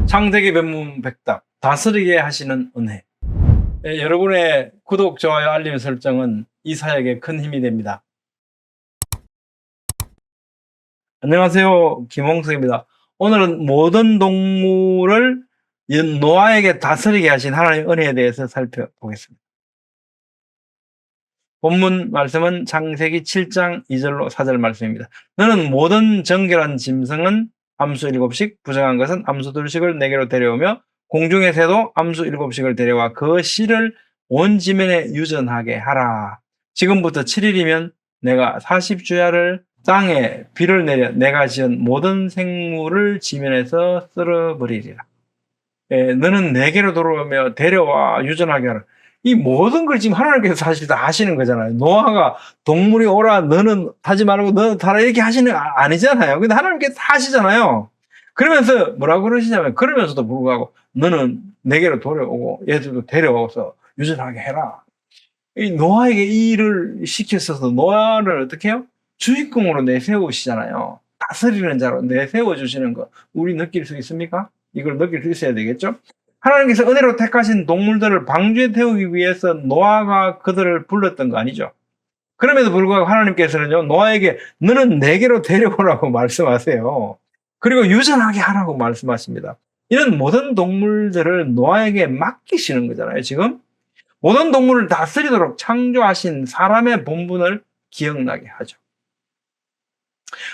창세기 변문 백답 다스리게 하시는 은혜. 여러분의 구독, 좋아요, 알림 설정은 이 사역에 큰 힘이 됩니다. 안녕하세요, 김홍석입니다. 오늘은 모든 동물을 노아에게 다스리게 하신 하나님의 은혜에 대해서 살펴보겠습니다. 본문 말씀은 창세기 7장 2절로 4절 말씀입니다. 너는 모든 정결한 짐승은 암수 7씩, 부정한 것은 암수 2씩을 내게로 데려오며 공중의 새도 암수 7씩을 데려와 그 씨를 온 지면에 유전하게 하라. 지금부터 7일이면 내가 40주야를 땅에 비를 내려 내가 지은 모든 생물을 지면에서 쓸어버리리라. 너는 내게로 돌아오며 데려와 유전하게 하라. 이 모든 걸 지금 하나님께서 사실 다 하시는 거잖아요. 노아가 동물이 오라, 너는 타지 말고 너는 타라, 이렇게 하시는 거 아니잖아요. 근데 하나님께서 다 하시잖아요. 그러면서 뭐라고 그러시냐면, 그러면서도 불구하고 너는 내게로 돌아오고 얘들도 데려와서 유전하게 해라. 이 노아에게 이 일을 시켰어서 노아를 어떻게 해요? 주인공으로 내세우시잖아요. 다스리는 자로 내세워주시는 거 우리 느낄 수 있습니까? 이걸 느낄 수 있어야 되겠죠? 하나님께서 은혜로 택하신 동물들을 방주에 태우기 위해서 노아가 그들을 불렀던 거 아니죠? 그럼에도 불구하고 하나님께서는요, 노아에게 너는 내게로 데려오라고 말씀하세요. 그리고 유전하게 하라고 말씀하십니다. 이런 모든 동물들을 노아에게 맡기시는 거잖아요, 지금. 모든 동물을 다스리도록 창조하신 사람의 본분을 기억나게 하죠.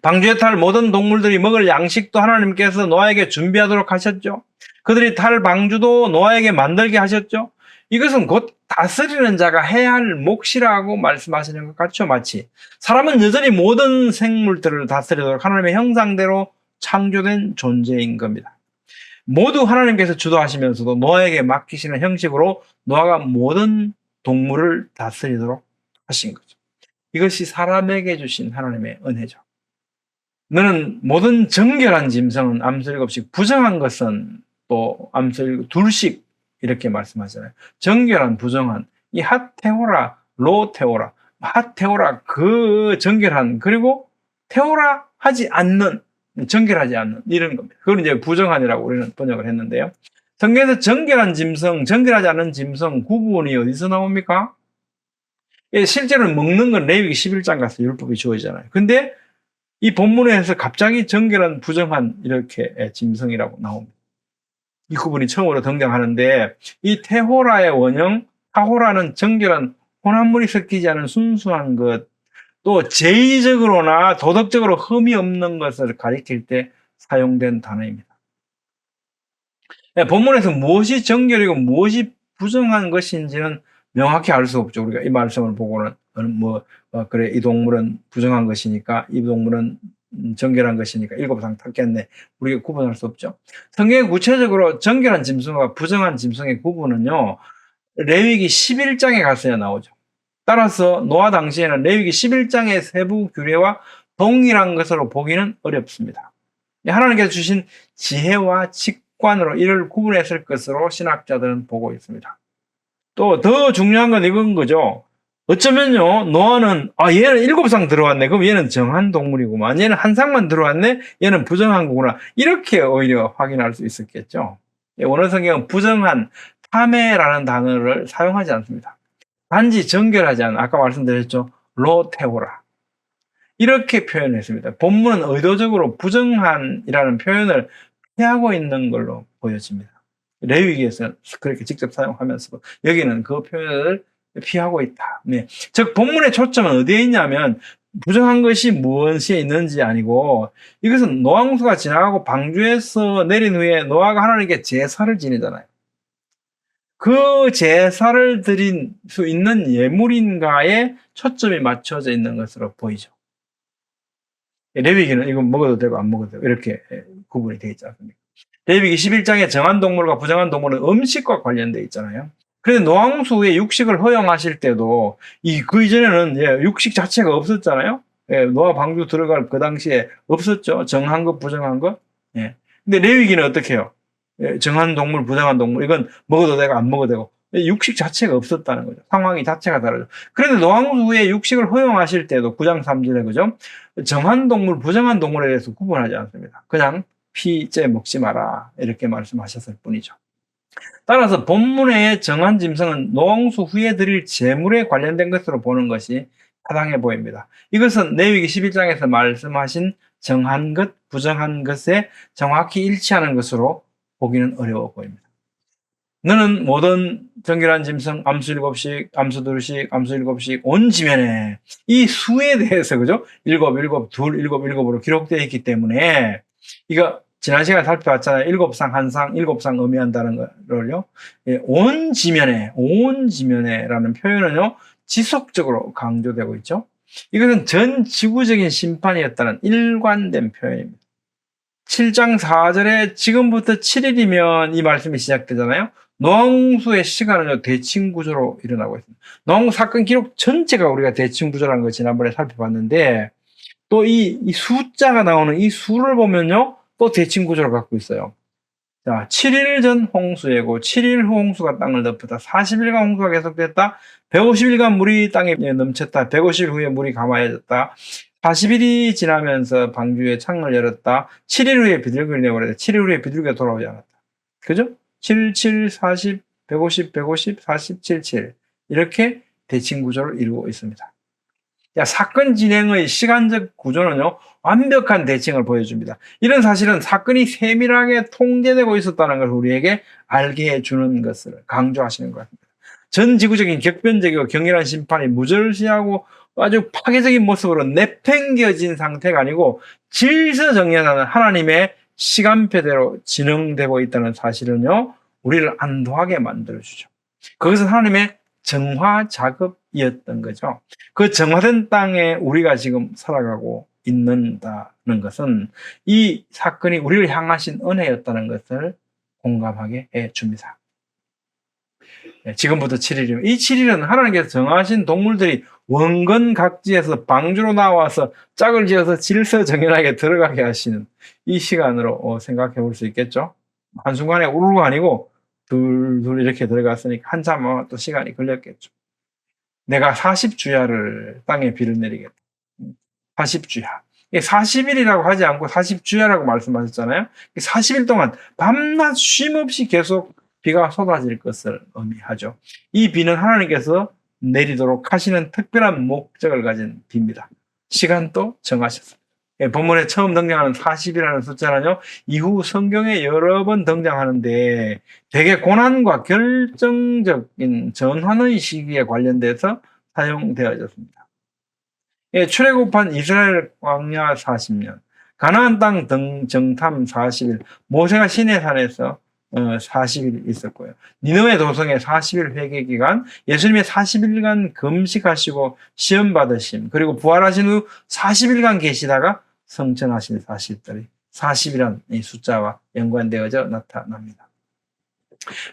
방주에 탈 모든 동물들이 먹을 양식도 하나님께서 노아에게 준비하도록 하셨죠. 그들이 탈 방주도 노아에게 만들게 하셨죠. 이것은 곧 다스리는 자가 해야 할 몫이라고 말씀하시는 것 같죠. 마치 사람은 여전히 모든 생물들을 다스리도록 하나님의 형상대로 창조된 존재인 겁니다. 모두 하나님께서 주도하시면서도 노아에게 맡기시는 형식으로 노아가 모든 동물을 다스리도록 하신 거죠. 이것이 사람에게 주신 하나님의 은혜죠. 너는 모든 정결한 짐승은 암수 7씩, 부정한 것은 또 암수 2씩, 이렇게 말씀하잖아요. 정결한, 부정한, 이 핫테오라, 로테오라, 핫테오라, 그 정결한, 그리고 테오라 하지 않는, 정결하지 않는, 이런 겁니다. 그걸 이제 부정한이라고 우리는 번역을 했는데요. 성경에서 정결한 짐승, 정결하지 않은 짐승 구분이 어디서 나옵니까? 실제로 먹는 건 레위기 11장 가서 율법이 주어지잖아요. 근데 이 본문에서 갑자기 정결한, 부정한 이렇게 짐승이라고 나옵니다. 이 구분이 처음으로 등장하는데, 이 테호라의 원형, 타호라는 정결한 혼합물이 섞이지 않은 순수한 것, 또 제의적으로나 도덕적으로 흠이 없는 것을 가리킬 때 사용된 단어입니다. 본문에서 무엇이 정결이고 무엇이 부정한 것인지는 명확히 알 수 없죠. 우리가 이 말씀을 보고는 그래, 이 동물은 부정한 것이니까 이 동물은 정결한 것이니까 7상 탔겠네, 우리가 구분할 수 없죠. 성경에 구체적으로 정결한 짐승과 부정한 짐승의 구분은요, 레위기 11장에 가서야 나오죠. 따라서 노아 당시에는 레위기 11장의 세부 규례와 동일한 것으로 보기는 어렵습니다. 하나님께서 주신 지혜와 직관으로 이를 구분했을 것으로 신학자들은 보고 있습니다. 또 더 중요한 건 이건 거죠. 어쩌면요, 노아는 얘는 7상 들어왔네, 그럼 얘는 정한 동물이구만, 얘는 한 상만 들어왔네, 얘는 부정한 거구나, 이렇게 오히려 확인할 수 있었겠죠. 원어 성경은 부정한, 타메라는 단어를 사용하지 않습니다. 단지 정결하지 않은, 아까 말씀드렸죠, 로테오라, 이렇게 표현했습니다. 본문은 의도적으로 부정한이라는 표현을 피하고 있는 걸로 보여집니다. 레위기에서는 그렇게 직접 사용하면서도 여기는 그 표현을 피하고 있다. 네. 즉 본문의 초점은 어디에 있냐면, 부정한 것이 무엇이 있는지 아니고, 이것은 노아홍수가 지나가고 방주에서 내린 후에 노아가 하나님께 제사를 지내잖아요. 그 제사를 드린 수 있는 예물인가에 초점이 맞춰져 있는 것으로 보이죠. 레위기는 이건 먹어도 되고 안 먹어도 되고 이렇게 구분이 되어 있지 않습니까? 레위기 11장에 정한 동물과 부정한 동물은 음식과 관련되어 있잖아요. 그런데 노아홍수 후에 육식을 허용하실 때도 그 이전에는 육식 자체가 없었잖아요. 노아 방주 들어갈 그 당시에 없었죠. 정한 것, 부정한 것. 근데 레위기는 어떻게 해요? 정한 동물, 부정한 동물, 이건 먹어도 되고 안 먹어도 되고, 육식 자체가 없었다는 거죠. 상황이 자체가 다르죠. 그런데 노아홍수 후에 육식을 허용하실 때도 9장 3절에, 그죠? 정한 동물, 부정한 동물에 대해서 구분하지 않습니다. 그냥 피째 먹지 마라 이렇게 말씀하셨을 뿐이죠. 따라서 본문의 정한 짐승은 노홍수 후에 드릴 제물에 관련된 것으로 보는 것이 타당해 보입니다. 이것은 레위기 11장에서 말씀하신 정한 것, 부정한 것에 정확히 일치하는 것으로 보기는 어려워 보입니다. 너는 모든 정결한 짐승 암수 7씩, 암수 2씩, 암수 7씩 온 지면에 이 수에 대해서 그죠? 7, 7, 2, 7, 7으로 기록되어 있기 때문에 이거 지난 시간에 살펴봤잖아요. 7상 한 상, 7상 의미한다는 거를요. 예, 온 지면에라는 표현은요. 지속적으로 강조되고 있죠. 이것은 전 지구적인 심판이었다는 일관된 표현입니다. 7장 4절에 지금부터 7일이면 이 말씀이 시작되잖아요. 노홍수의 시간은요, 대칭 구조로 일어나고 있습니다. 노홍수 사건 기록 전체가 우리가 대칭 구조라는 걸 지난번에 살펴봤는데, 또 이 숫자가 나오는 이 수를 보면요, 또 대칭 구조를 갖고 있어요. 자, 7일 전 홍수예고, 7일 후 홍수가 땅을 덮었다. 40일간 홍수가 계속됐다. 150일간 물이 땅에 넘쳤다. 150일 후에 물이 감화해졌다. 40일이 지나면서 방주에 창을 열었다. 7일 후에 비둘기를 내버렸다. 7일 후에 비둘기가 돌아오지 않았다. 그죠? 7, 7, 40, 150, 150, 40, 7, 7. 이렇게 대칭 구조를 이루고 있습니다. 야, 사건 진행의 시간적 구조는요, 완벽한 대칭을 보여줍니다. 이런 사실은 사건이 세밀하게 통제되고 있었다는 걸 우리에게 알게 해주는 것을 강조하시는 것 같습니다. 전 지구적인 격변적이고 격렬한 심판이 무절시하고 아주 파괴적인 모습으로 내팽겨진 상태가 아니고 질서정연한 하나님의 시간표대로 진행되고 있다는 사실은요, 우리를 안도하게 만들어주죠. 그것은 하나님의 정화 작업이었던 거죠. 그 정화된 땅에 우리가 지금 살아가고 있는다는 것은 이 사건이 우리를 향하신 은혜였다는 것을 공감하게 해줍니다. 지금부터 7일이면 이 7일은 하나님께서 정하신 동물들이 원건 각지에서 방주로 나와서 짝을 지어서 질서정연하게 들어가게 하시는 이 시간으로 생각해 볼 수 있겠죠. 한순간에 우르르 아니고 둘둘 이렇게 들어갔으니까 한참 또 시간이 걸렸겠죠. 내가 40주야를 땅에 비를 내리겠다. 40주야. 40일이라고 하지 않고 40주야라고 말씀하셨잖아요. 40일 동안 밤낮 쉼없이 계속 비가 쏟아질 것을 의미하죠. 이 비는 하나님께서 내리도록 하시는 특별한 목적을 가진 비입니다. 시간도 정하셨습니다. 본문에 처음 등장하는 40이라는 숫자는요, 이후 성경에 여러 번 등장하는데 되게 고난과 결정적인 전환의 시기에 관련돼서 사용되어졌습니다. 출애굽한 이스라엘 광야 40년, 가나안 땅 정탐 40일, 모세가 시내산에서 40일 있었고요. 니느웨 도성의 40일 회개 기간, 예수님의 40일간 금식하시고 시험 받으심, 그리고 부활하신 후 40일간 계시다가 성천하신 사실들이 40이라는 이 숫자와 연관되어져 나타납니다.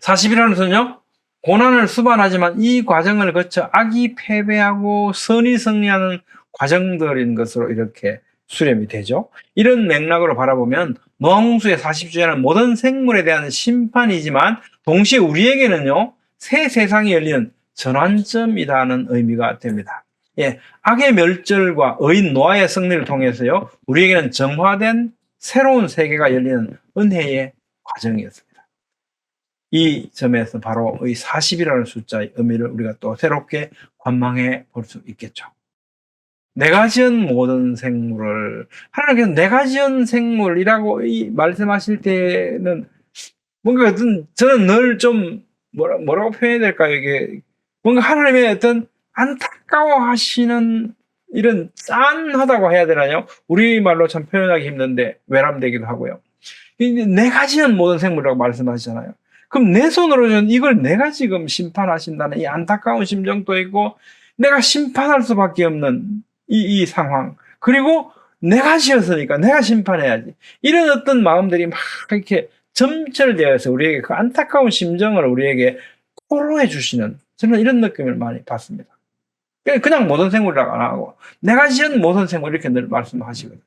40이라는 수는요, 고난을 수반하지만 이 과정을 거쳐 악이 패배하고 선이 승리하는 과정들인 것으로 이렇게 수렴이 되죠. 이런 맥락으로 바라보면 노홍수의 40주야는 모든 생물에 대한 심판이지만 동시에 우리에게는요, 새 세상이 열리는 전환점이라는 의미가 됩니다. 예, 악의 멸절과 의인 노아의 승리를 통해서요, 우리에게는 정화된 새로운 세계가 열리는 은혜의 과정이었습니다. 이 점에서 바로 이 40이라는 숫자의 의미를 우리가 또 새롭게 관망해 볼 수 있겠죠. 내가 지은 모든 생물을, 하나님께서 내가 지은 생물이라고 이 말씀하실 때는 뭔가 저는 늘 좀 뭐라고 표현해야 될까요? 이게 뭔가 하나님의 어떤 안타까워 하시는 이런 짠하다고 해야 되나요? 우리말로 참 표현하기 힘든데 외람되기도 하고요. 내가 지은 모든 생물이라고 말씀하시잖아요. 그럼 내 손으로 준 이걸 내가 지금 심판하신다는 이 안타까운 심정도 있고, 내가 심판할 수밖에 없는 이 상황, 그리고 내가 지었으니까 내가 심판해야지, 이런 어떤 마음들이 막 이렇게 점철되어서 우리에게 그 안타까운 심정을 우리에게 토로해 주시는, 저는 이런 느낌을 많이 받습니다. 그냥 모든 생물이라고 안 하고 내가 지은 모든 생물 이렇게 늘 말씀하시거든요.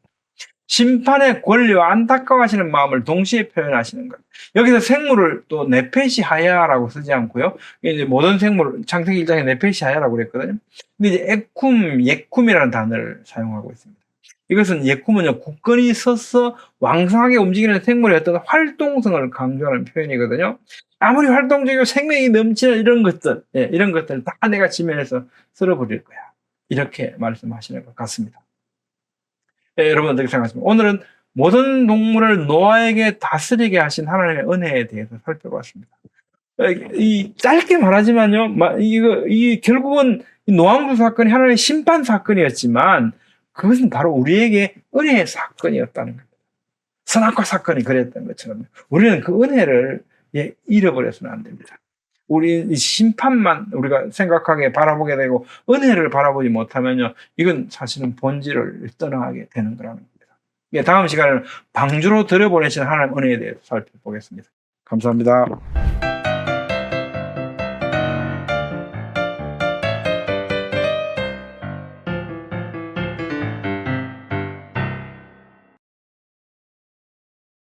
심판의 권리와 안타까워하시는 마음을 동시에 표현하시는 거예요. 여기서 생물을 또 네페시하야라고 쓰지 않고요. 이제 모든 생물, 창세기 1장에 네페시하야라고 그랬거든요. 근데 이제 예쿰이라는 단어를 사용하고 있습니다. 이것은 예쿠면요, 굳건히 서서 왕성하게 움직이는 생물의 어떤 활동성을 강조하는 표현이거든요. 아무리 활동적이고 생명이 넘치는 이런 것들, 이런 것들 다 내가 지면에서 쓸어버릴 거야. 이렇게 말씀하시는 것 같습니다. 여러분 어떻게 생각하십니까? 오늘은 모든 동물을 노아에게 다스리게 하신 하나님의 은혜에 대해서 살펴봤습니다. 이 짧게 말하지만요, 이 결국은 노아무수 사건이 하나님의 심판 사건이었지만 그것은 바로 우리에게 은혜의 사건이었다는 겁니다. 선악과 사건이 그랬던 것처럼 우리는 그 은혜를 잃어버려서는 안 됩니다. 우리 심판만 우리가 생각하게 바라보게 되고 은혜를 바라보지 못하면요, 이건 사실은 본질을 떠나게 되는 거라는 겁니다. 다음 시간에는 방주로 들여보내신 하나님 은혜에 대해서 살펴보겠습니다. 감사합니다.